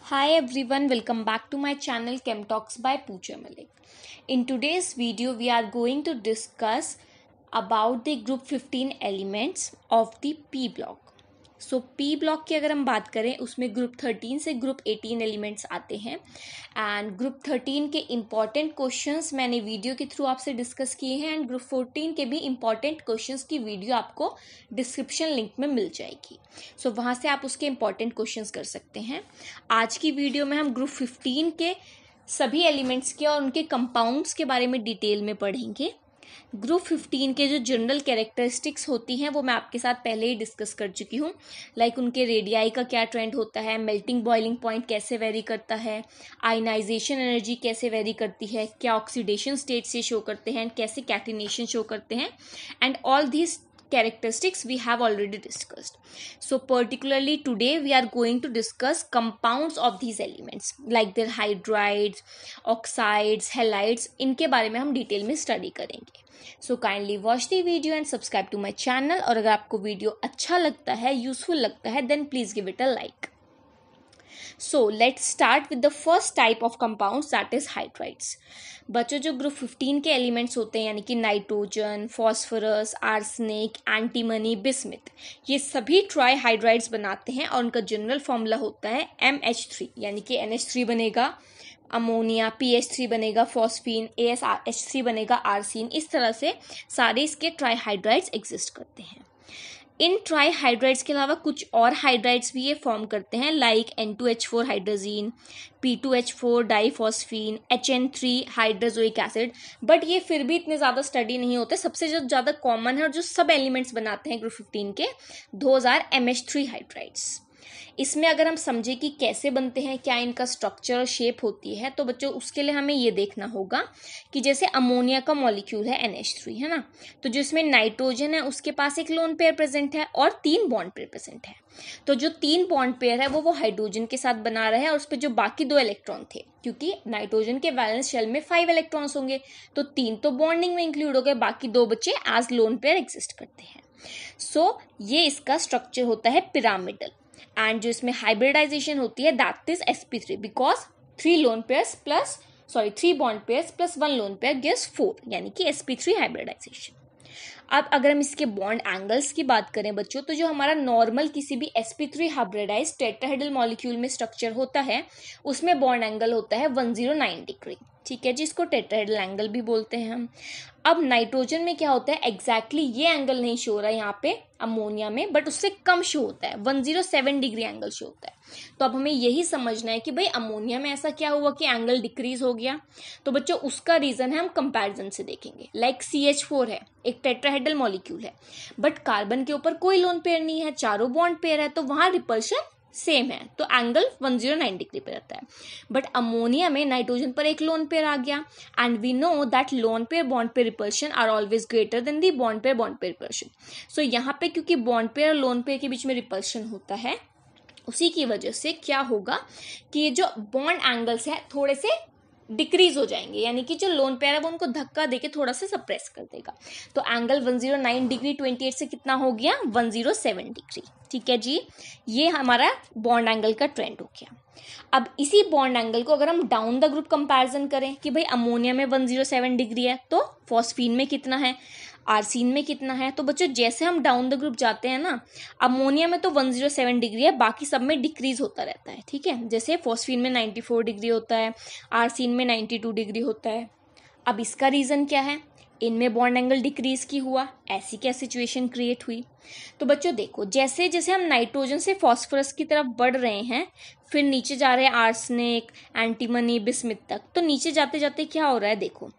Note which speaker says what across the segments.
Speaker 1: Hi everyone, welcome back to my channel Chem Talks by Pooja Malik. In today's video, we are going to discuss about the group 15 elements of the P block. So P block की अगर हम बात करें उसमें group 13 से group 18 elements आते हैं and group 13 के इम्पॉर्टेंट क्वेश्चंस मैंने वीडियो के थ्रू आपसे डिस्कस किए हैं एंड ग्रुप 14 के भी इम्पॉर्टेंट क्वेश्चंस की वीडियो आपको डिस्क्रिप्शन लिंक में मिल जाएगी। सो वहाँ से आप उसके इम्पॉर्टेंट क्वेश्चंस कर सकते हैं। आज की वीडियो में हम ग्रुप 15 के सभी एलिमेंट्स के और उनके कंपाउंड्स के बारे में डिटेल में पढ़ेंगे। ग्रुप 15 के जो जनरल कैरेक्टरिस्टिक्स होती हैं वो मैं आपके साथ पहले ही डिस्कस कर चुकी हूँ। लाइक उनके रेडियाई का क्या ट्रेंड होता है, मेल्टिंग बॉइलिंग पॉइंट कैसे वेरी करता है, आयनाइजेशन एनर्जी कैसे वेरी करती है, क्या ऑक्सीडेशन स्टेट से शो करते हैं, कैसे कैटिनेशन शो करते हैं, and all these characteristics we have already discussed. So particularly today we are going to discuss compounds of these elements like their hydrides, oxides, halides. इनके बारे में हम डिटेल में स्टडी करेंगे। So kindly watch the video and subscribe to my channel। और अगर आपको video अच्छा लगता है, यूजफुल लगता है, then please give it a like. So let's start with the first type of compounds, that is hydrides. बच्चों जो ग्रुप 15 के एलिमेंट्स होते हैं यानी कि nitrogen, phosphorus, arsenic, antimony, bismuth, ये सभी ट्राई हाइड्राइड्स बनाते हैं और उनका जनरल फॉर्मूला होता है MH3 यानी कि NH3 बनेगा अमोनिया, PH3 बनेगा फॉस्फीन, ASH3 बनेगा आर्सिन। इस तरह से सारे इसके ट्राई हाइड्राइड्स एग्जिस्ट करते हैं। इन ट्राई हाइड्राइड्स के अलावा कुछ और हाइड्राइड्स भी ये फॉर्म करते हैं like N2H4 hydrazine, P2H4 डाइफॉस्फीन, HN3 hydrazoic acid. But ये फिर भी इतने ज़्यादा स्टडी नहीं होते। सबसे जो ज़्यादा कॉमन है और जो सब एलिमेंट्स बनाते हैं ग्रुप 15 के, दोज आर MH3 हाइड्राइड्स। इसमें अगर हम समझे कि कैसे बनते हैं, क्या इनका स्ट्रक्चर और शेप होती है, तो बच्चों उसके लिए हमें ये देखना होगा कि जैसे अमोनिया का मॉलिक्यूल है NH3 है ना, तो जो इसमें नाइट्रोजन है उसके पास एक लोन पेयर प्रेजेंट है और 3 बॉन्ड पेयर प्रेजेंट है। तो जो 3 बॉन्ड पेयर है वो हाइड्रोजन के साथ बना रहा है और उस पर जो बाकी 2 इलेक्ट्रॉन थे, क्योंकि नाइट्रोजन के वैलेंस शेल में 5 इलेक्ट्रॉन्स होंगे तो 3 तो बॉन्डिंग में इंक्लूड हो गए, बाकी 2 बच्चे एज लोन पेयर एग्जिस्ट करते हैं। सो ये इसका स्ट्रक्चर होता है पिरामिडल। एंड जो इसमें हाइब्रिडाइजेशन होती है that is sp3 because 3 bond pairs plus 1 lone pair gives 4 यानी कि sp3 हाइब्रिडाइजेशन। अब अगर हम इसके बॉन्ड एंगल्स की बात करें बच्चों, तो जो हमारा नॉर्मल किसी भी sp3 हाइब्रिडाइज्ड टेट्राहेड्रल मॉलिक्यूल में स्ट्रक्चर होता है उसमें बॉन्ड एंगल होता है 109 डिग्री, ठीक है, जिसको टेट्राहेड्रल एंगल भी बोलते हैं हम। अब नाइट्रोजन में क्या होता है, एग्जैक्टली ये एंगल नहीं शो रहा है यहाँ पे अमोनिया में, बट उससे कम शो होता है, 107 डिग्री एंगल शो होता है। तो अब हमें यही समझना है कि भाई अमोनिया में ऐसा क्या हुआ कि एंगल डिक्रीज हो गया। तो बच्चों उसका रीजन है हम कंपैरिजन से देखेंगे। लाइक CH4 है, एक टेट्राहेड्रल मॉलिक्यूल है, बट कार्बन के ऊपर कोई लोन पेयर नहीं है, चारों बॉन्ड पेयर है, तो वहां रिपल्शन सेम है, तो एंगल 109 डिग्री पे रहता है। बट अमोनिया में नाइट्रोजन पर एक लोन पेयर आ गया and we know that lone pair bond pair repulsion are always greater than the bond pair repulsion. So यहाँ पे क्योंकि बॉन्ड पेयर और लोन पेयर के बीच में रिपल्शन होता है, उसी की वजह से क्या होगा कि ये जो बॉन्ड एंगल्स है थोड़े से डिक्रीज हो जाएंगे, यानी कि जो लोन पेयर है वो उनको धक्का देके थोड़ा सा सप्रेस कर देगा। तो एंगल 109 डिग्री 28 से कितना हो गया, 107 डिग्री, ठीक है जी। ये हमारा बॉन्ड एंगल का ट्रेंड हो गया। अब इसी बॉन्ड एंगल को अगर हम डाउन द ग्रुप कंपैरिजन करें कि भाई अमोनिया में 107 डिग्री है तो फॉस्फीन में कितना है, आर्सिन में कितना है, तो बच्चों जैसे हम डाउन द ग्रुप जाते हैं ना, अमोनिया में तो 107 डिग्री है, बाकी सब में डिक्रीज होता रहता है, ठीक है। जैसे फॉस्फीन में 94 डिग्री होता है, आर्सिन में 92 डिग्री होता है। अब इसका रीजन क्या है, इनमें बॉन्ड एंगल डिक्रीज की हुआ, ऐसी क्या सिचुएशन क्रिएट हुई। तो बच्चों देखो, जैसे जैसे हम नाइट्रोजन से फॉस्फोरस की तरफ बढ़ रहे हैं, फिर नीचे जा रहे हैं आर्सेनिक, एंटीमनी, बिस्मिथ तक, तो नीचे जाते जाते क्या हो रहा है देखो,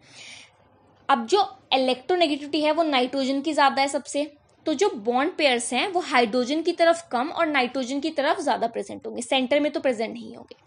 Speaker 1: अब जो इलेक्ट्रोनेगेटिविटी है वो नाइट्रोजन की ज्यादा है सबसे, तो जो बॉन्ड पेयर्स हैं वो हाइड्रोजन की तरफ कम और नाइट्रोजन की तरफ ज्यादा प्रेजेंट होंगे, सेंटर में तो प्रेजेंट नहीं होंगे।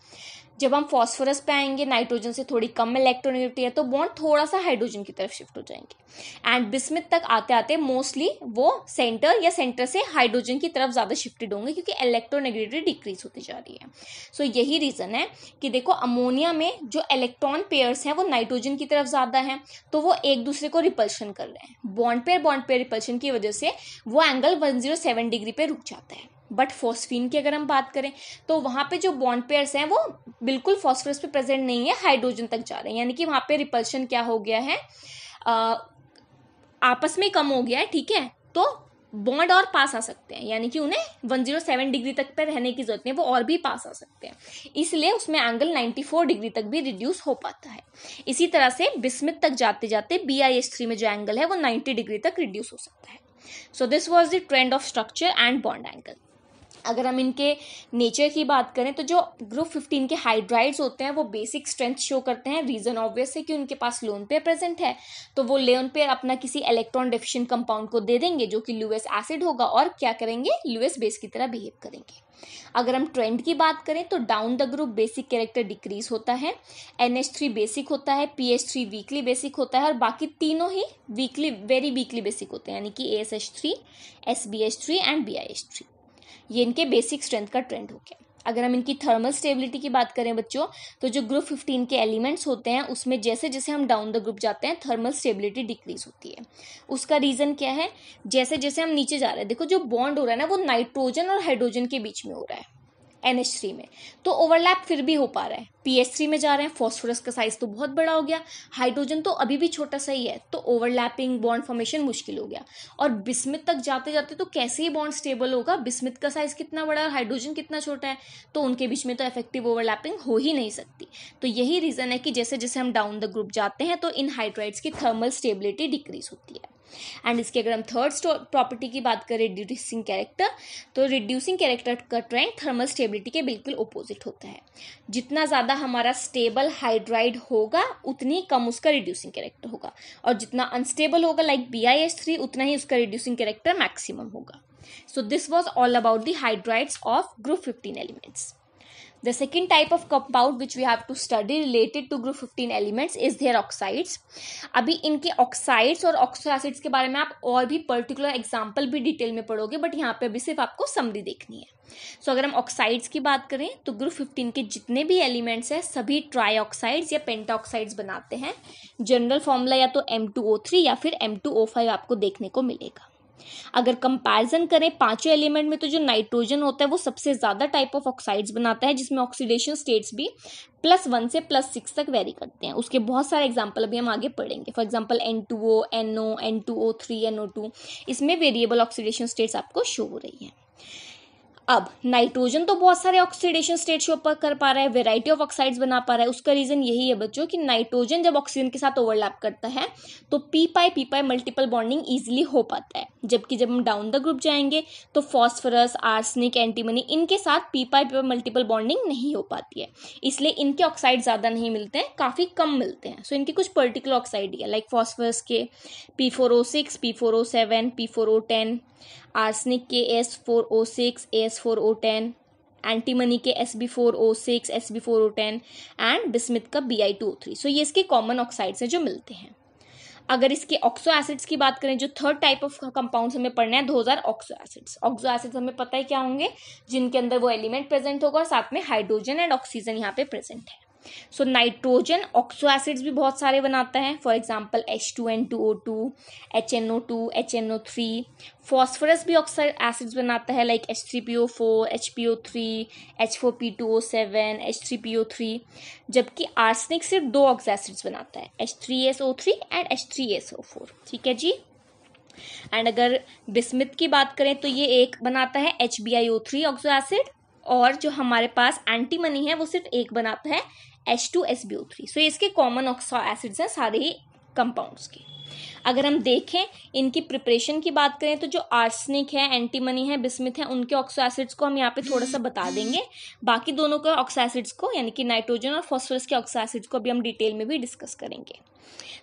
Speaker 1: जब हम फॉस्फोरस पे आएंगे, नाइट्रोजन से थोड़ी कम इलेक्ट्रोनेगेटिविटी है तो बॉन्ड थोड़ा सा हाइड्रोजन की तरफ शिफ्ट हो जाएंगे। एंड बिस्मिथ तक आते आते मोस्टली वो सेंटर या सेंटर से हाइड्रोजन की तरफ ज्यादा शिफ्टेड होंगे क्योंकि इलेक्ट्रोनेगेटिविटी डिक्रीज होती जा रही है। सो यही रीजन है कि देखो अमोनिया में जो इलेक्ट्रॉन पेयर्स हैं वो नाइट्रोजन की तरफ ज्यादा हैं, तो वो एक दूसरे को रिपल्शन कर रहे हैं। बॉन्ड पेयर रिपल्शन की वजह से वो एंगल 107 डिग्री पे रुक जाता है। बट फॉस्फीन की अगर हम बात करें तो वहाँ पे जो बॉन्ड पेयर्स हैं वो बिल्कुल फॉस्फोरस पे प्रेजेंट नहीं है, हाइड्रोजन तक जा रहे हैं, यानी कि वहाँ पे रिपल्शन क्या हो गया है, आपस में कम हो गया है, ठीक है। तो बॉन्ड और पास आ सकते हैं, यानी कि उन्हें 107 डिग्री तक पे रहने की जरूरत नहीं, वो और भी पास आ सकते हैं, इसलिए उसमें एंगल 94 डिग्री तक भी रिड्यूस हो पाता है। इसी तरह से बिस्मिथ तक जाते जाते BiH3 में जो एंगल है वो 90 डिग्री तक रिड्यूस हो सकता है। So this was the trend of structure and bond angle. अगर हम इनके नेचर की बात करें तो जो ग्रुप 15 के हाइड्राइड्स होते हैं वो बेसिक स्ट्रेंथ शो करते हैं। रीजन ऑब्वियस है कि उनके पास लोन पेयर प्रेजेंट है, तो वो लोन पेयर अपना किसी इलेक्ट्रॉन डेफिशिएंट कंपाउंड को दे देंगे जो कि लुईस एसिड होगा, और क्या करेंगे, लुईस बेस की तरह बिहेव करेंगे। अगर हम ट्रेंड की बात करें तो down the group basic character decrease होता है, NH3 बेसिक होता है, PH3 वीकली बेसिक होता है, और बाकी तीनों ही वीकली, वेरी वीकली बेसिक होते हैं, यानी कि ASH3, SBH3 एंड BiH3। ये इनके बेसिक स्ट्रेंथ का ट्रेंड हो गया। अगर हम इनकी थर्मल स्टेबिलिटी की बात करें बच्चों, तो जो ग्रुप 15 के एलिमेंट्स होते हैं उसमें जैसे जैसे हम डाउन द ग्रुप जाते हैं थर्मल स्टेबिलिटी डिक्रीज होती है। उसका रीजन क्या है, जैसे जैसे हम नीचे जा रहे हैं, देखो जो बॉन्ड हो रहा है ना वो नाइट्रोजन और हाइड्रोजन के बीच में हो रहा है NH3 में, तो ओवरलैप फिर भी हो पा रहा है। PH3 में जा रहे हैं, फॉस्फोरस का साइज तो बहुत बड़ा हो गया, हाइड्रोजन तो अभी भी छोटा सा ही है, तो ओवरलैपिंग बॉन्ड फॉर्मेशन मुश्किल हो गया। और बिस्मिथ तक जाते जाते तो कैसे ही बॉन्ड स्टेबल होगा, बिस्मिथ का साइज कितना बड़ा है, हाइड्रोजन कितना छोटा है, तो उनके बीच में तो इफेक्टिव ओवरलैपिंग हो ही नहीं सकती। तो यही रीजन है कि जैसे जैसे हम डाउन द ग्रुप जाते हैं तो इन हाइड्राइड्स की थर्मल स्टेबिलिटी डिक्रीज होती है। एंड इसकी अगर हम थर्ड प्रॉपर्टी की बात करें, रिड्यूसिंग कैरेक्टर, तो रिड्यूसिंग कैरेक्टर का ट्रेंड थर्मल स्टेबिलिटी के बिल्कुल ऑपोजिट होता है। जितना ज़्यादा हमारा स्टेबल हाइड्राइड होगा उतनी कम उसका रिड्यूसिंग कैरेक्टर होगा, और जितना अनस्टेबल होगा लाइक BiH3 उतना ही उसका रिड्यूसिंग कैरेक्टर मैक्सिमम होगा। So this was all about the hydrides of group 15 elements. The second type of compound which we have to study related to group 15 elements is their oxides. अभी इनके oxides और oxo acids के बारे में आप और भी particular example भी डिटेल में पढ़ोगे, बट यहाँ पे अभी सिर्फ आपको समरी देखनी है। सो अगर हम oxides की बात करें तो ग्रुप 15 के जितने भी एलिमेंट्स हैं सभी ट्राईऑक्साइड्स या पेंटाऑक्साइड्स बनाते हैं। जनरल फॉर्मूला या तो M2O3 या फिर M2O5 आपको देखने को मिलेगा। अगर कंपैरिजन करें पांचों एलिमेंट में तो जो नाइट्रोजन होता है वो सबसे ज्यादा टाइप ऑफ ऑक्साइड्स बनाता है, जिसमें ऑक्सीडेशन स्टेट्स भी +1 से +6 तक वेरी करते हैं। उसके बहुत सारे एग्जांपल अभी हम आगे पढ़ेंगे। For example N2O, NO, N2O3, NO2, इसमें वेरिएबल ऑक्सीडेशन स्टेट्स आपको शो हो रही है। अब नाइट्रोजन तो बहुत सारे ऑक्सीडेशन स्टेट शो कर पा रहा है, वेराइटी ऑफ ऑक्साइड्स बना पा रहा है। उसका रीजन यही है बच्चों कि नाइट्रोजन जब ऑक्सीजन के साथ ओवरलैप करता है तो पी मल्टीपल बॉन्डिंग इजीली हो पाता है, जबकि जब हम डाउन द ग्रुप जाएंगे तो फॉस्फोरस, आर्सेनिक, एंटीमनी इनके साथ पी मल्टीपल बॉन्डिंग नहीं हो पाती है, इसलिए इनके ऑक्साइड ज्यादा नहीं मिलते हैं, काफी कम मिलते हैं। सो इनके कुछ पर्टिकुलर ऑक्साइड है लाइक फॉस्फोरस के P4O6, P4O7, P4O10, आर्सेनिक के S4O6, AS4O10, एंटीमनी के SB4O6, SB4O10 एंड बिस्मिथ का Bi2O3। सो ये इसके कॉमन ऑक्साइड्स हैं जो मिलते हैं। अगर इसके ऑक्सो एसिड्स की बात करें, जो थर्ड टाइप ऑफ कंपाउंड्स हमें पढ़ना है, 2000 ऑक्सो एसिड्स। ऑक्सो एसिड्स हमें पता है क्या होंगे, जिनके अंदर वो एलिमेंट प्रेजेंट होगा और साथ में हाइड्रोजन एंड ऑक्सीजन यहाँ पे प्रेजेंट है। सो नाइट्रोजन ऑक्सो एसिड्स भी बहुत सारे बनाता है, for example H2N2O2, HNO2, HNO3। Phosphorus भी ऑक्सो एसिड्स बनाता है like H3PO4, HPO3, H4P2O7, H3PO3। जबकि आर्सेनिक सिर्फ 2 ऑक्सो एसिड्स बनाता है, H3SO3 एंड H3SO4। ठीक है जी। एंड अगर बिस्मिथ की बात करें तो ये एक बनाता है HBiO3 ऑक्सो एसिड, और जो हमारे पास एंटीमनी है वो सिर्फ एक बनाता है H2SbO3। सो इसके कॉमन ऑक्सो एसिड्स हैं सारे ही कंपाउंड्स के। अगर हम देखें इनकी प्रिपरेशन की बात करें तो जो आर्सेनिक है, एंटीमनी है, बिस्मिथ है, उनके ऑक्सो एसिड्स को हम यहाँ पे थोड़ा सा बता देंगे। बाकी दोनों के ऑक्सो एसिड्स को यानी कि नाइट्रोजन और फॉस्फोरस के ऑक्सो एसिड्स को अभी हम डिटेल में भी डिस्कस करेंगे।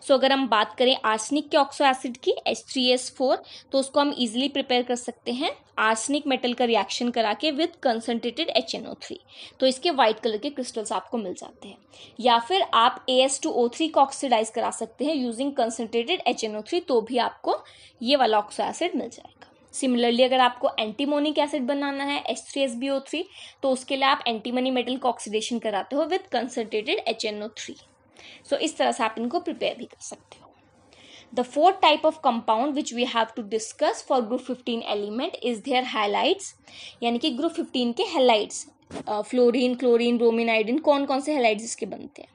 Speaker 1: सो अगर हम बात करें आर्सेनिक के ऑक्सो एसिड की H3S4, तो उसको हम इजीली प्रिपेयर कर सकते हैं आर्सेनिक मेटल का रिएक्शन करा के विद कंसंट्रेटेड HNO3, तो इसके व्हाइट कलर के क्रिस्टल्स आपको मिल जाते हैं। या फिर आप AS2O3 को ऑक्सीडाइज करा सकते हैं यूजिंग कंसंट्रेटेड HNO3, तो भी आपको ये वाला ऑक्सो एसिड मिल जाएगा। सिमिलरली अगर आपको एंटीमोनिक एसिड बनाना है H3SbO3, तो उसके लिए आप एंटीमनी मेटल का ऑक्सीडेशन कराते हो विद कंसंट्रेटेड HNO3। सो इस तरह से आप इनको प्रिपेयर भी कर सकते हो। The fourth type of compound which we have to discuss for group 15 element is their halides, यानी कि group 15 के halides, fluorine, chlorine, bromine, iodine, कौन कौन से halides इसके बनते हैं.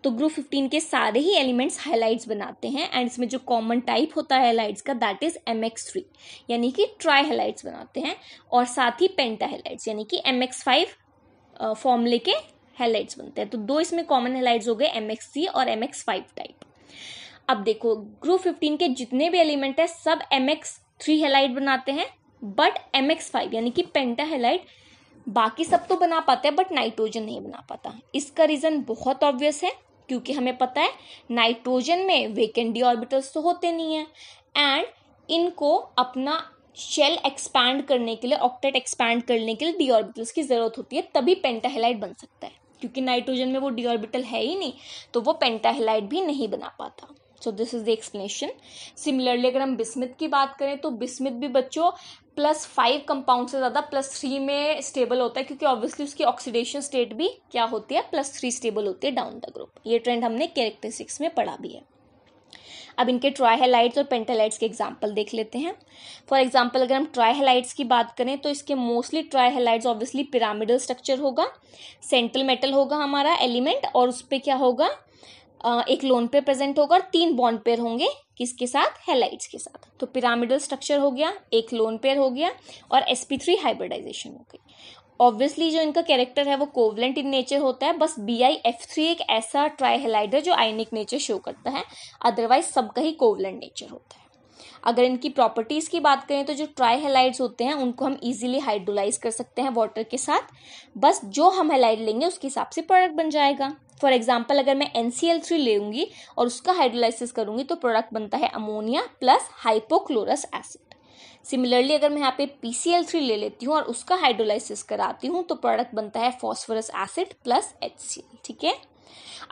Speaker 1: तो ग्रुप 15 के सारे ही एलिमेंट्स हाइलाइड्स बनाते हैं एंड इसमें जो कॉमन टाइप होता है हाइलाइड्स का दैट इज MX3, यानी कि ट्राई हाइलाइड्स बनाते हैं, और साथ ही पेंटा हाइलाइड्स यानी कि MX5 फॉर्मूले के हाइलाइड्स बनते हैं. तो दो इसमें कॉमन हाइलाइड्स हो गए, MX3 और MX5 टाइप. अब देखो ग्रुप 15 के जितने भी एलिमेंट है सब MX3 हाइलाइड बनाते हैं, बट MX5 यानी कि पेंटा हाइलाइड बाकी सब तो बना पाते हैं बट नाइट्रोजन नहीं बना पाता. इसका रीजन बहुत ऑब्वियस है, क्योंकि हमें पता है नाइट्रोजन में वेकेंट डी ऑर्बिटल्स तो होते नहीं है एंड इनको अपना शेल एक्सपैंड करने के लिए, ऑक्टेट एक्सपैंड करने के लिए डी ऑर्बिटल्स की जरूरत होती है, तभी पेंटाहेलाइड बन सकता है. क्योंकि नाइट्रोजन में वो डी ऑर्बिटल है ही नहीं तो वो पेंटाहेलाइड भी नहीं बना पाता. सो this is the explanation. Similarly अगर हम बिस्मिथ की बात करें तो बिस्मिथ भी बच्चों +5 कंपाउंड से ज़्यादा +3 में स्टेबल होता है, क्योंकि ऑब्वियसली उसकी ऑक्सीडेशन स्टेट भी क्या होती है, +3 स्टेबल होती है डाउन द ग्रुप. ये ट्रेंड हमने कैरेक्टरिस्टिक्स में पढ़ा भी है. अब इनके ट्राइहेलाइड्स और पेंटालाइड्स के एग्जाम्पल देख लेते हैं. फॉर एग्जाम्पल अगर हम ट्राइहेलाइड्स की बात करें तो इसके मोस्टली ट्राइहेलाइड्स ऑब्वियसली पिरामिडल स्ट्रक्चर होगा, सेंट्रल मेटल होगा हमारा एलिमेंट, और उस पर क्या होगा, एक लोन पेयर प्रेजेंट होगा और 3 बॉन्ड पेयर होंगे किसके साथ, हेलाइड्स के साथ. तो पिरामिडल स्ट्रक्चर हो गया, एक लोन पेयर हो गया और sp3 हाइब्रिडाइजेशन हो गई. ऑब्वियसली जो इनका कैरेक्टर है वो कोवलेंट इन नेचर होता है, बस BiF3 एक ऐसा ट्राइहेलाइड है जो आयनिक नेचर शो करता है, अदरवाइज सबका ही कोवलेंट नेचर होता है. अगर इनकी प्रॉपर्टीज की बात करें तो जो ट्राइहेलाइड्स होते हैं उनको हम इजीली हाइड्रोलाइज कर सकते हैं वाटर के साथ, बस जो हम हेलाइड लेंगे उसके हिसाब से प्रोडक्ट बन जाएगा. फॉर एग्जाम्पल अगर मैं NCl3 लेंगी और उसका हाइड्रोलाइसिस करूंगी तो प्रोडक्ट बनता है ammonia plus hypochlorous acid. Similarly अगर मैं यहाँ पे PCl3 ले लेती हूँ और उसका हाइड्रोलाइसिस कराती हूँ तो प्रोडक्ट बनता है फॉस्फोरस एसिड प्लस HCl. ठीक है.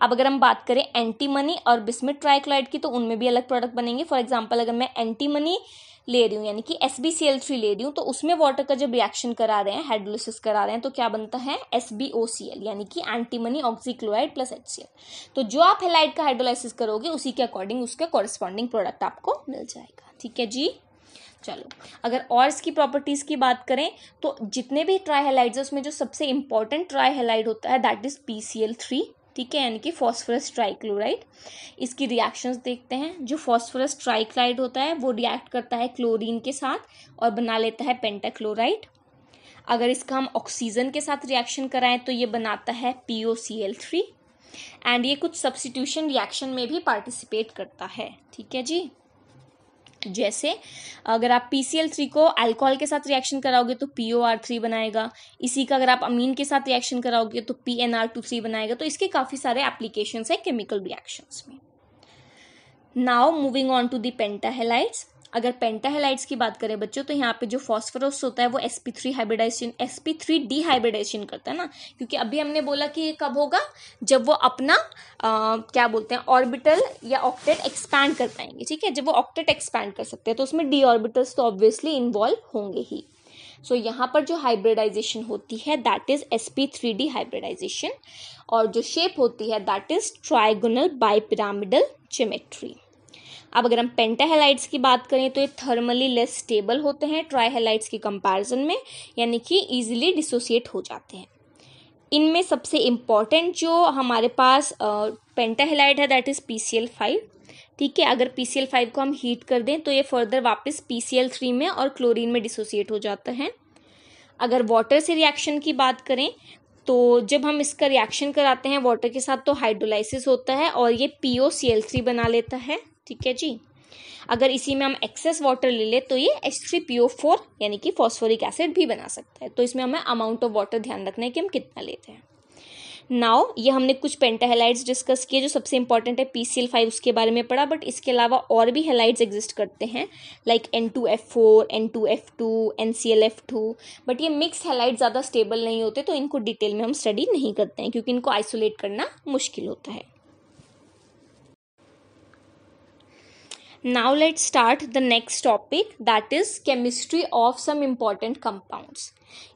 Speaker 1: अब अगर हम बात करें एंटीमनी और बिस्मिथ ट्राइक्लोराइड की तो उनमें भी अलग प्रोडक्ट बनेंगे. फॉर एग्जांपल अगर मैं एंटीमनी ले रही हूँ यानी कि SbCl3 ले रही हूँ तो उसमें वाटर का जब रिएक्शन करा रहे हैं, हाइड्रोलिसिस करा रहे हैं, तो क्या बनता है SbOCl यानी कि एंटीमनी ऑक्सीक्लोराइड प्लस HCl. तो जो आप हेलाइड का हाइड्रोलाइसिस करोगे उसी के अकॉर्डिंग उसका कॉरेस्पॉन्डिंग प्रोडक्ट आपको मिल जाएगा. ठीक है जी. चलो अगर और इसकी प्रॉपर्टीज की बात करें तो जितने भी ट्राइहेलाइड्स है उसमें जो सबसे इंपॉर्टेंट ट्राइहेलाइड होता है दैट इज PCl3. ठीक है, यानी कि फॉस्फोरस ट्राइक्लोराइड. इसकी रिएक्शंस देखते हैं. जो फॉस्फोरस ट्राइक्लोराइड होता है वो रिएक्ट करता है क्लोरीन के साथ और बना लेता है पेंटाक्लोराइड. अगर इसका हम ऑक्सीजन के साथ रिएक्शन कराएं तो ये बनाता है POCl3 एंड ये कुछ सब्स्टिट्यूशन रिएक्शन में भी पार्टिसिपेट करता है. ठीक है जी. जैसे अगर आप PCl3 को अल्कोहल के साथ रिएक्शन कराओगे तो POR3 बनाएगा, इसी का अगर आप अमीन के साथ रिएक्शन कराओगे तो PNR23 बनाएगा. तो इसके काफ़ी सारे एप्लीकेशंस है केमिकल रिएक्शंस में. Now moving on to the pentahalides. अगर पेंटाहेलाइड्स की बात करें बच्चों तो यहाँ पे जो फॉस्फोरस होता है वो sp3 डिहाइब्रिडाइजेशन करता है ना, क्योंकि अभी हमने बोला कि ये कब होगा, जब वो अपना क्या बोलते हैं ऑर्बिटल या ऑक्टेट एक्सपैंड कर पाएंगे. ठीक है, जब वो ऑक्टेट एक्सपैंड कर सकते हैं तो उसमें डी ऑर्बिटल्स तो ऑब्वियसली इन्वॉल्व होंगे ही. सो यहाँ पर जो हाइब्रिडाइजेशन होती है दैट इज sp3 डिहाइब्रिडाइजेशन, और जो शेप होती है that is trigonal bipyramidal geometry. अब अगर हम पेंटाहेलाइड्स की बात करें तो ये थर्मली लेस स्टेबल होते हैं ट्राइहेलाइड्स के कंपैरिजन में, यानी कि इजीली डिसोसिएट हो जाते हैं. इनमें सबसे इम्पॉर्टेंट जो हमारे पास पेंटाहेलाइड है दैट इज PCl5. ठीक है, अगर PCl5 को हम हीट कर दें तो ये फर्दर वापस PCl3 में और क्लोरीन में डिसोसिएट हो जाता है. अगर वाटर से रिएक्शन की बात करें तो जब हम इसका रिएक्शन कराते हैं वाटर के साथ तो हाइड्रोलाइसिस होता है और ये POCl3 बना लेता है. ठीक है जी. अगर इसी में हम एक्सेस वाटर ले ले तो ये H3PO4 यानी कि फॉस्फोरिक एसिड भी बना सकता है. तो इसमें हमें अमाउंट ऑफ वाटर ध्यान रखना है कि हम कितना लेते हैं. नाउ ये हमने कुछ पेंटाहेलाइड्स डिस्कस किए. जो सबसे इंपॉर्टेंट है PCl5 उसके बारे में पढ़ा, बट इसके अलावा और भी हेलाइड्स एग्जिस्ट करते हैं like N2F4, N2F2, NClF2. But ये मिक्स हेलाइड ज़्यादा स्टेबल नहीं होते तो इनको डिटेल में हम स्टडी नहीं करते हैं क्योंकि इनको आइसोलेट करना मुश्किल होता है. Now let's start the next topic, that is chemistry of some important compounds.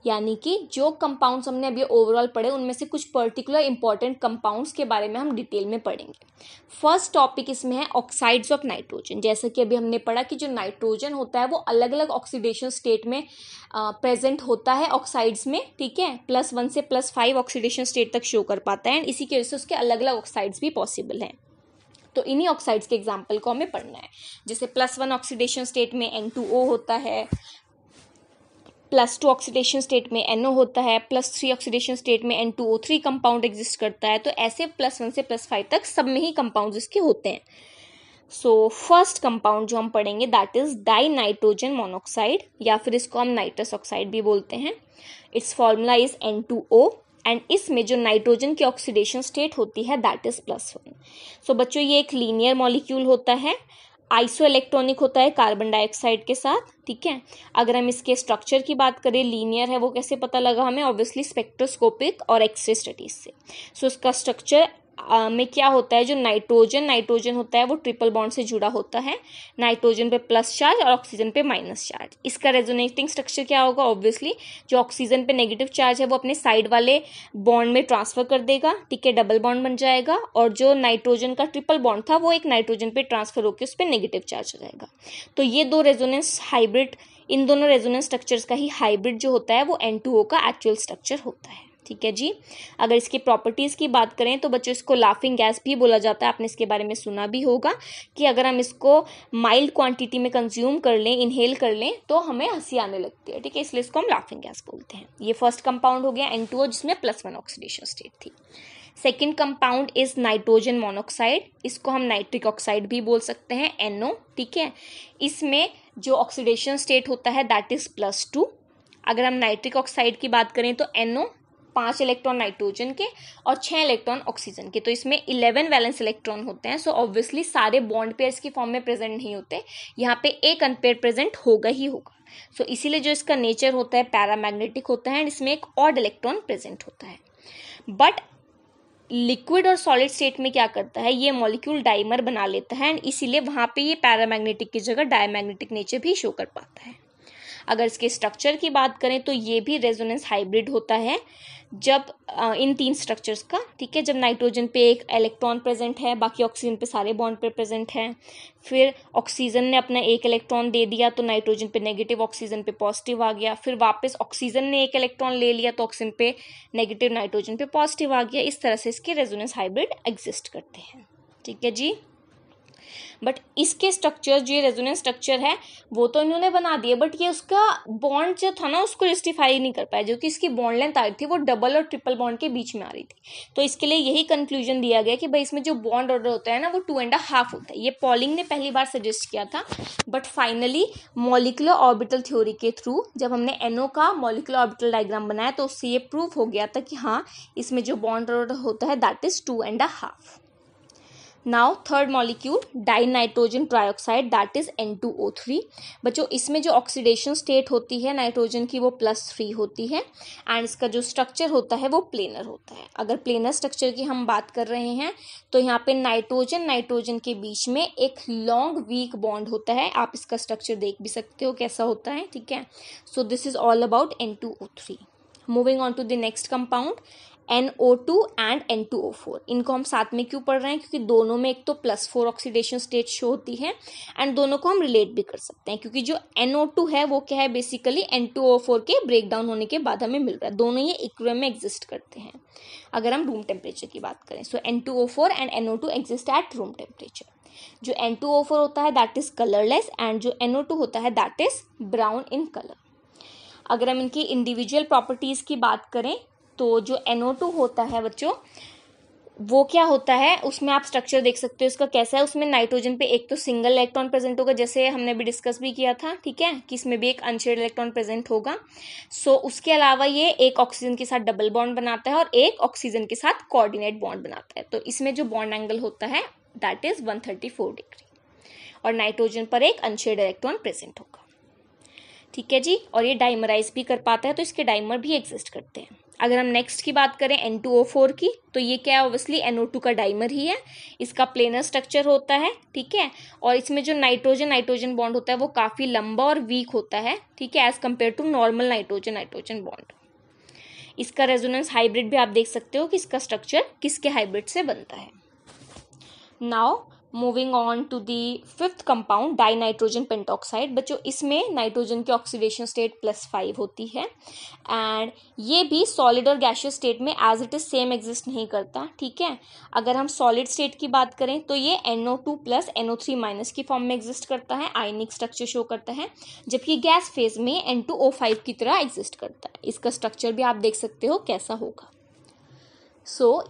Speaker 1: यानी कि जो कंपाउंड्स हमने अभी ओवरऑल पढ़े उनमें से कुछ पर्टिकुलर इंपॉर्टेंट कंपाउंड्स के बारे में हम डिटेल में पढ़ेंगे. फर्स्ट टॉपिक इसमें है ऑक्साइड्स ऑफ नाइट्रोजन. जैसा कि अभी हमने पढ़ा कि जो नाइट्रोजन होता है वो अलग अलग ऑक्सीडेशन स्टेट में प्रेजेंट होता है ऑक्साइड्स में, ठीक है. +1 से +5 ऑक्सीडेशन स्टेट तक शो कर पाता है एंड इसी की वजह से उसके अलग अलग ऑक्साइड्स भी पॉसिबल हैं. तो इन्हीं ऑक्साइड्स के एग्जाम्पल को हमें पढ़ना है. जैसे +1 ऑक्सीडेशन स्टेट में N2O होता है, +2 ऑक्सीडेशन स्टेट में NO होता है, +3 ऑक्सीडेशन स्टेट में N2O3 कंपाउंड एग्जिस्ट करता है. तो ऐसे +1 से +5 तक सब में ही कंपाउंड्स इसके होते हैं. सो फर्स्ट कंपाउंड जो हम पढ़ेंगे that is die nitrogen monoxide, या फिर इसको हम नाइट्रस ऑक्साइड भी बोलते हैं. It's formula is N2O and इसमें जो नाइट्रोजन की ऑक्सीडेशन स्टेट होती है दैट इज +1. सो बच्चों ये एक लीनियर मॉलिक्यूल होता है, आइसो इलेक्ट्रॉनिक होता है कार्बन डाइऑक्साइड के साथ, ठीक है. अगर हम इसके स्ट्रक्चर की बात करें, लीनियर है वो कैसे पता लगा हमें, ऑब्वियसली स्पेक्ट्रोस्कोपिक और एक्सरे स्टडीज से. सो इसका स्ट्रक्चर में क्या होता है, जो नाइट्रोजन होता है वो ट्रिपल बॉन्ड से जुड़ा होता है. नाइट्रोजन पे प्लस चार्ज और ऑक्सीजन पे माइनस चार्ज. इसका रेजोनेटिंग स्ट्रक्चर क्या होगा, ऑब्वियसली जो ऑक्सीजन पे नेगेटिव चार्ज है वो अपने साइड वाले बॉन्ड में ट्रांसफर कर देगा, ठीक है, डबल बॉन्ड बन जाएगा. और जो नाइट्रोजन का ट्रिपल बॉन्ड था वो एक नाइट्रोजन पे ट्रांसफर होकर उस पर नेगेटिव चार्ज हो जाएगा. तो ये दो रेजोनेंस हाइब्रिड, इन दोनों रेजोनेंस स्ट्रक्चर्स का ही हाइब्रिड जो होता है वो N2O का एक्चुअल स्ट्रक्चर होता है, ठीक है जी. अगर इसकी प्रॉपर्टीज की बात करें तो बच्चों इसको लाफिंग गैस भी बोला जाता है. आपने इसके बारे में सुना भी होगा कि अगर हम इसको माइल्ड क्वांटिटी में कंज्यूम कर लें, इनहेल कर लें, तो हमें हंसी आने लगती है, ठीक है, इसलिए इसको हम लाफिंग गैस बोलते हैं. ये फर्स्ट कंपाउंड हो गया N2O जिसमें +1 ऑक्सीडेशन स्टेट थी. Second compound is nitrogen monoxide. इसको हम नाइट्रिक ऑक्साइड भी बोल सकते हैं, NO, ठीक है. इसमें जो ऑक्सीडेशन स्टेट होता है दैट इज +2. अगर हम नाइट्रिक ऑक्साइड की बात करें तो NO 5 इलेक्ट्रॉन नाइट्रोजन के और 6 इलेक्ट्रॉन ऑक्सीजन के, तो इसमें 11 वैलेंस इलेक्ट्रॉन होते हैं. सो ऑब्वियसली सारे बॉन्ड पेयर्स की फॉर्म में प्रेजेंट नहीं होते, यहाँ पे एक अनपेयर प्रेजेंट होगा ही होगा. सो इसीलिए जो इसका नेचर होता है पैरामैग्नेटिक होता है एंड इसमें एक ऑड इलेक्ट्रॉन प्रेजेंट होता है. बट लिक्विड और सॉलिड स्टेट में क्या करता है, ये मॉलिक्यूल डाइमर बना लेता है एंड इसीलिए वहां पे ये पैरामैग्नेटिक की जगह डायमैग्नेटिक नेचर भी शो कर पाता है. अगर इसके स्ट्रक्चर की बात करें तो ये भी रेजोनेंस हाइब्रिड होता है. जब इन 3 स्ट्रक्चर्स का, ठीक है, जब नाइट्रोजन पे एक इलेक्ट्रॉन प्रेजेंट है, बाकी ऑक्सीजन पे सारे बॉन्ड पे प्रेजेंट है, फिर ऑक्सीजन ने अपना एक इलेक्ट्रॉन दे दिया तो नाइट्रोजन पे नेगेटिव, ऑक्सीजन पे पॉजिटिव आ गया, फिर वापस ऑक्सीजन ने एक इलेक्ट्रॉन ले लिया तो ऑक्सीजन पे नेगेटिव, नाइट्रोजन पे पॉजिटिव आ गया. इस तरह से इसके रेजोनेंस हाइब्रिड एग्जिस्ट करते हैं, ठीक है जी. बट इसके स्ट्रक्चर, जो ये रेजोनेंस स्ट्रक्चर है वो तो इन्होंने बना दिया, बट ये उसका बॉन्ड जो था ना उसको जस्टिफाई नहीं कर पाया. जो कि इसकी बॉन्ड लेंथ आ रही थी वो डबल और ट्रिपल बॉन्ड के बीच में आ रही थी. तो इसके लिए यही कंक्लूजन दिया गया कि भाई इसमें जो बॉन्ड ऑर्डर होता है ना वो 2.5 होता है. ये पॉलिंग ने पहली बार सजेस्ट किया था, but finally molecular orbital theory के थ्रू जब हमने NO का मॉलिक्यूलर ऑर्बिटल डायग्राम बनाया तो उससे ये प्रूव हो गया था कि हाँ इसमें जो बॉन्ड ऑर्डर होता है that is 2.5. Now third molecule dinitrogen trioxide that is N2O3. बच्चों इसमें जो ऑक्सीडेशन स्टेट होती है नाइट्रोजन की वो +3 होती है एंड इसका जो स्ट्रक्चर होता है वो प्लेनर होता है. अगर प्लेनर स्ट्रक्चर की हम बात कर रहे हैं तो यहाँ पे नाइट्रोजन के बीच में एक लॉन्ग वीक बॉन्ड होता है. आप इसका स्ट्रक्चर देख भी सकते हो कैसा होता है, ठीक है. So this is all about N2O3. Moving on to the next compound NO2 and N2O4. इनको हम साथ में क्यों पढ़ रहे हैं, क्योंकि दोनों में एक तो +4 ऑक्सीडेशन स्टेट शो होती है एंड दोनों को हम रिलेट भी कर सकते हैं, क्योंकि जो NO2 है वो क्या है, बेसिकली N2O4 के ब्रेक डाउन होने के बाद हमें मिल रहा है. दोनों ये इक्विलिब्रियम में एग्जिस्ट करते हैं अगर हम रूम टेम्परेचर की बात करें. सो N2O4 and NO2 exist at room temperature. जो N2O4 होता है दैट इज कलरलेस एंड जो NO2 होता है that is brown in colour. अगर हम इनकी इंडिविजुअल प्रॉपर्टीज की बात करें तो जो NO2 होता है बच्चों वो क्या होता है, उसमें आप स्ट्रक्चर देख सकते हो इसका कैसा है. उसमें नाइट्रोजन पे एक तो सिंगल इलेक्ट्रॉन प्रेजेंट होगा, जैसे हमने भी डिस्कस भी किया था, ठीक है, कि इसमें भी एक अनशेयर्ड इलेक्ट्रॉन प्रेजेंट होगा. सो उसके अलावा ये एक ऑक्सीजन के साथ डबल बॉन्ड बनाता है और एक ऑक्सीजन के साथ कोऑर्डिनेट बॉन्ड बनाता है. तो इसमें जो बॉन्ड एंगल होता है दैट इज 134 डिग्री और नाइट्रोजन पर एक अनशेयर्ड इलेक्ट्रॉन प्रेजेंट होगा, ठीक है जी. और ये डाइमराइज भी कर पाता है तो इसके डाइमर भी एग्जिस्ट करते हैं. अगर हम नेक्स्ट की बात करें N2O4 की, तो ये क्या है, ऑब्वियसली NO2 का डाइमर ही है। इसका प्लेनर स्ट्रक्चर होता है, ठीक है, और इसमें जो नाइट्रोजन नाइट्रोजन बॉन्ड होता है वो काफ़ी लंबा और वीक होता है, ठीक है, as compare to normal nitrogen nitrogen bond. इसका रेजोनेंस हाइब्रिड भी आप देख सकते हो कि इसका स्ट्रक्चर किसके हाइब्रिड से बनता है। Now moving on to the fifth compound, dinitrogen pentoxide. बच्चों इसमें नाइट्रोजन की ऑक्सीडेशन स्टेट +5 होती है एंड ये भी सॉलिड और गैशियस स्टेट में as it is same exist नहीं करता, ठीक है। अगर हम सॉलिड स्टेट की बात करें तो ये NO2 + NO3- की फॉर्म में एग्जिस्ट करता है, आयनिक स्ट्रक्चर शो करता है, जबकि गैस फेज में N2O5 की तरह एग्जिस्ट करता है। इसका स्ट्रक्चर भी आप देख सकते हो कैसा होगा।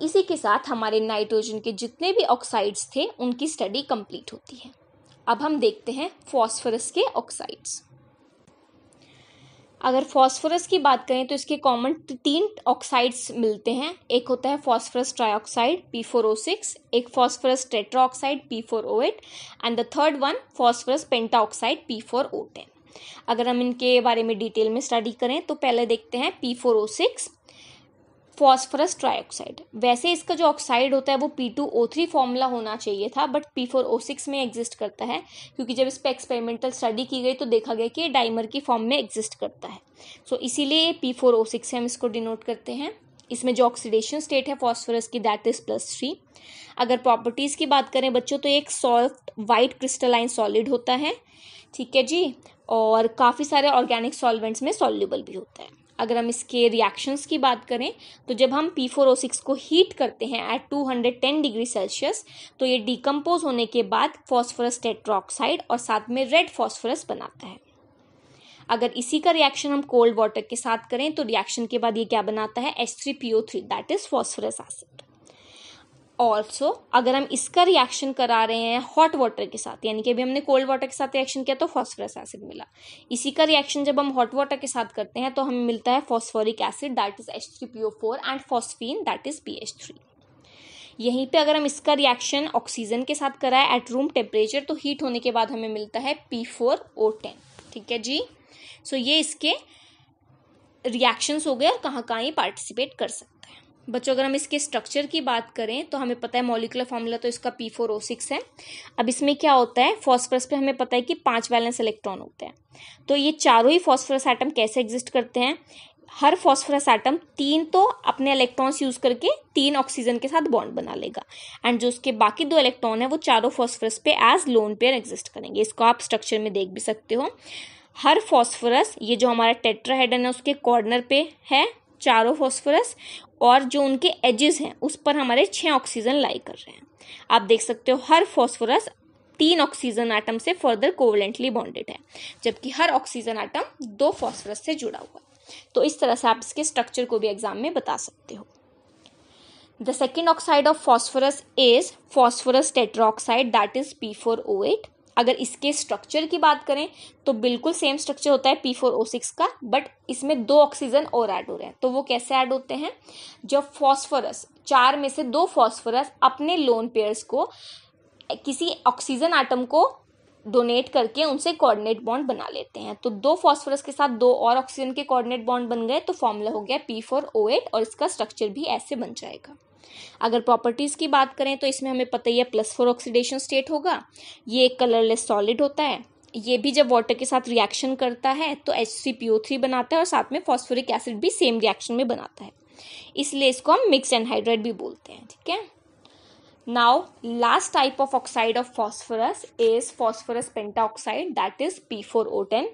Speaker 1: इसी के साथ हमारे नाइट्रोजन के जितने भी ऑक्साइड्स थे उनकी स्टडी कंप्लीट होती है। अब हम देखते हैं फॉस्फोरस के ऑक्साइड्स। अगर फॉस्फोरस की बात करें तो इसके कॉमन 3 ऑक्साइड्स मिलते हैं। एक होता है फॉस्फोरस ट्राइऑक्साइड P4O6, एक phosphorus tetroxide P4O8 and the third one phosphorus pentoxide P4O10। अगर हम इनके बारे में डिटेल में स्टडी करें तो पहले देखते हैं P4O6 फॉस्फोरस ट्राइऑक्साइड। वैसे इसका जो ऑक्साइड होता है वो P2O3 फॉर्मूला होना चाहिए था, बट P4O6 में एग्जिस्ट करता है, क्योंकि जब इस पर एक्सपेरिमेंटल स्टडी की गई तो देखा गया कि ये डाइमर की फॉर्म में एग्जिस्ट करता है। इसीलिए P4O6 से हम इसको डिनोट करते हैं। इसमें जो ऑक्सीडेशन स्टेट है फॉस्फोरस की दैट इज +3। अगर प्रॉपर्टीज़ की बात करें बच्चों तो एक सॉफ्ट वाइट क्रिस्टलाइन सॉलिड होता है, ठीक है जी, और काफ़ी सारे ऑर्गेनिक सॉल्वेंट्स में सॉल्युबल भी होता है। अगर हम इसके रिएक्शंस की बात करें तो जब हम P4O6 को हीट करते हैं एट 210 डिग्री सेल्सियस तो ये डिकम्पोज होने के बाद फॉस्फोरस टेट्राऑक्साइड और साथ में रेड फॉस्फोरस बनाता है। अगर इसी का रिएक्शन हम कोल्ड वाटर के साथ करें तो रिएक्शन के बाद ये क्या बनाता है, H3PO3 that is phosphorous acid. Also अगर हम इसका रिएक्शन करा रहे हैं हॉट वाटर के साथ, यानी कि अभी हमने कोल्ड वाटर के साथ रिएक्शन किया तो फॉस्फोरस एसिड मिला, इसी का रिएक्शन जब हम हॉट वाटर के साथ करते हैं तो हमें मिलता है phosphoric acid that is H3PO4 and phosphine that is PH3। यहीं पे अगर हम इसका रिएक्शन ऑक्सीजन के साथ कराएं एट रूम टेम्परेचर तो हीट होने के बाद हमें मिलता है P4O10, ठीक है जी। ये इसके रिएक्शंस हो गए और कहाँ कहाँ ये पार्टिसिपेट कर सकते हैं। बच्चों अगर हम इसके स्ट्रक्चर की बात करें तो हमें पता है मॉलिक्यूलर फॉर्मूला तो इसका P4O6 है। अब इसमें क्या होता है, फॉस्फोरस पे हमें पता है कि 5 वैलेंस इलेक्ट्रॉन होते हैं। तो ये चारों ही फॉस्फोरस एटम कैसे एग्जिस्ट करते हैं, हर फॉस्फोरस एटम 3 तो अपने इलेक्ट्रॉन्स यूज करके 3 ऑक्सीजन के साथ बॉन्ड बना लेगा एंड जो उसके बाकी 2 इलेक्ट्रॉन है वो चारों फॉस्फोरस पे एज लोन पेयर एग्जिस्ट करेंगे। इसको आप स्ट्रक्चर में देख भी सकते हो। हर फॉस्फोरस, ये जो हमारा टेट्राहेड्रन है उसके कॉर्नर पे है चारों फॉस्फोरस और जो उनके एजेस हैं उस पर हमारे 6 ऑक्सीजन लाई कर रहे हैं। आप देख सकते हो हर फॉस्फोरस 3 ऑक्सीजन एटम से फर्दर कोवेलेंटली बॉन्डेड है, जबकि हर ऑक्सीजन एटम 2 फॉस्फोरस से जुड़ा हुआ है। तो इस तरह से आप इसके स्ट्रक्चर को भी एग्जाम में बता सकते हो। The second oxide of phosphorus is phosphorus tetroxide that is P4O8। अगर इसके स्ट्रक्चर की बात करें तो बिल्कुल सेम स्ट्रक्चर होता है P4O6 का, बट इसमें 2 ऑक्सीजन और ऐड हो रहे हैं। तो वो कैसे ऐड होते हैं, जब फॉस्फोरस 4 में से 2 फॉस्फोरस अपने लोन पेयर्स को किसी ऑक्सीजन एटम को डोनेट करके उनसे कोऑर्डिनेट बॉन्ड बना लेते हैं। तो 2 फॉस्फोरस के साथ 2 और ऑक्सीजन के कोऑर्डिनेट बॉन्ड बन गए तो फॉर्मूला हो गया P4O8 और इसका स्ट्रक्चर भी ऐसे बन जाएगा। अगर प्रॉपर्टीज की बात करें तो इसमें हमें पता ही है +4 ऑक्सीडेशन स्टेट होगा। ये एक कलरलेस सॉलिड होता है। ये भी जब वाटर के साथ रिएक्शन करता है तो H3PO3 बनाता है और साथ में फॉस्फोरिक एसिड भी सेम रिएक्शन में बनाता है, इसलिए इसको हम मिक्स एनहाइड्राइड भी बोलते हैं, ठीक है। Now last type of oxide of phosphorus is phosphorus pentaoxide that is P4O10।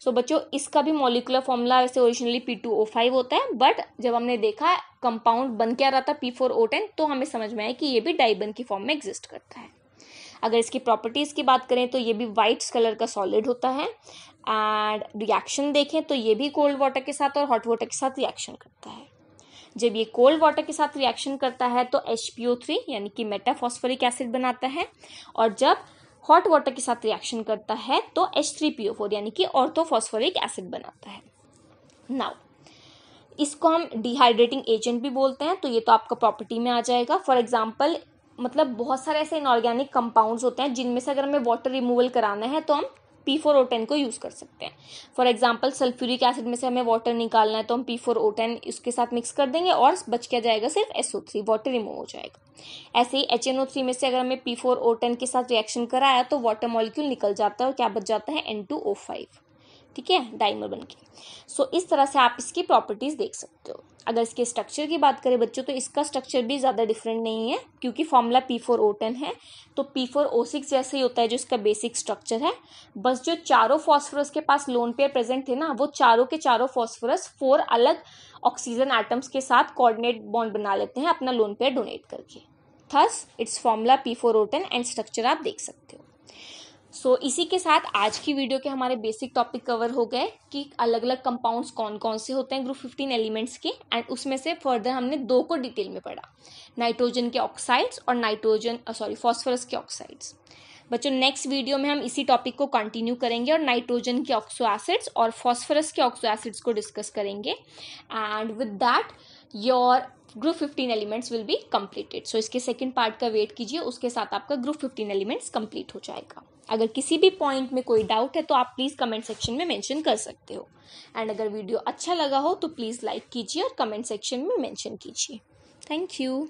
Speaker 1: बच्चों इसका भी मॉलिक्यूलर फॉर्मूला वैसे ओरिजिनली P2O5 होता है, बट जब हमने देखा कंपाउंड बन क्या रहा था P4O10 तो हमें समझ में आया कि ये भी डाइबन की फॉर्म में एग्जिस्ट करता है। अगर इसकी प्रॉपर्टीज की बात करें तो ये भी वाइट कलर का सॉलिड होता है एंड रिएक्शन देखें तो ये भी कोल्ड वाटर के साथ और हॉट वाटर के साथ रिएक्शन करता है। जब ये कोल्ड वाटर के साथ रिएक्शन करता है तो HPO3 यानी कि मेटाफॉस्फोरिक एसिड बनाता है और जब हॉट वाटर के साथ रिएक्शन करता है तो H3PO4 यानी कि ऑर्थोफॉस्फोरिक एसिड बनाता है। नाउ इसको हम डिहाइड्रेटिंग एजेंट भी बोलते हैं, तो ये तो आपका प्रॉपर्टी में आ जाएगा। फॉर एग्जाम्पल मतलब बहुत सारे ऐसे इनऑर्गेनिक कंपाउंड्स होते हैं जिनमें से अगर हमें वाटर रिमूवल कराना है तो हम P4O10 को यूज़ कर सकते हैं। फॉर एग्जांपल सल्फ्यूरिक एसिड में से हमें वाटर निकालना है तो हम P4O10 उसके साथ मिक्स कर देंगे और बच क्या जाएगा सिर्फ SO3, वाटर रिमूव हो जाएगा। ऐसे ही HNO3 में से अगर हमें P4O10 के साथ रिएक्शन कराया तो वाटर मॉलिक्यूल निकल जाता है और क्या बच जाता है N2O5, ठीक है, डाइमर बन के। सो इस तरह से आप इसकी प्रॉपर्टीज़ देख सकते हो। अगर इसके स्ट्रक्चर की बात करें बच्चों तो इसका स्ट्रक्चर भी ज़्यादा डिफरेंट नहीं है क्योंकि फॉर्मूला P4O10 है तो P4O6 जैसे ही होता है जो इसका बेसिक स्ट्रक्चर है। बस जो चारों फॉस्फोरस के पास लोन पेयर प्रेजेंट थे ना, वो चारों के चारों फॉस्फोरस 4 अलग ऑक्सीजन एटम्स के साथ कोऑर्डिनेट बॉन्ड बना लेते हैं अपना लोन पेयर डोनेट करके। Thus it's formula P4O10 and structure आप देख सकते हो। सो इसी के साथ आज की वीडियो के हमारे बेसिक टॉपिक कवर हो गए कि अलग अलग कंपाउंड्स कौन कौन से होते हैं ग्रुप 15 एलिमेंट्स के, एंड उसमें से फर्दर हमने 2 को डिटेल में पढ़ा, नाइट्रोजन के ऑक्साइड्स और फॉस्फोरस के ऑक्साइड्स। बच्चों नेक्स्ट वीडियो में हम इसी टॉपिक को कंटिन्यू करेंगे और नाइट्रोजन के ऑक्सो एसिड्स और फॉस्फोरस के ऑक्सो एसिड्स को डिस्कस करेंगे, and with that your group 15 elements will be completed. So इसके सेकंड पार्ट का वेट कीजिए, उसके साथ आपका ग्रुप 15 एलिमेंट्स कंप्लीट हो जाएगा। अगर किसी भी पॉइंट में कोई डाउट है तो आप प्लीज़ कमेंट सेक्शन में मेंशन कर सकते हो, एंड अगर वीडियो अच्छा लगा हो तो प्लीज़ लाइक कीजिए और कमेंट सेक्शन में मेंशन कीजिए। Thank you.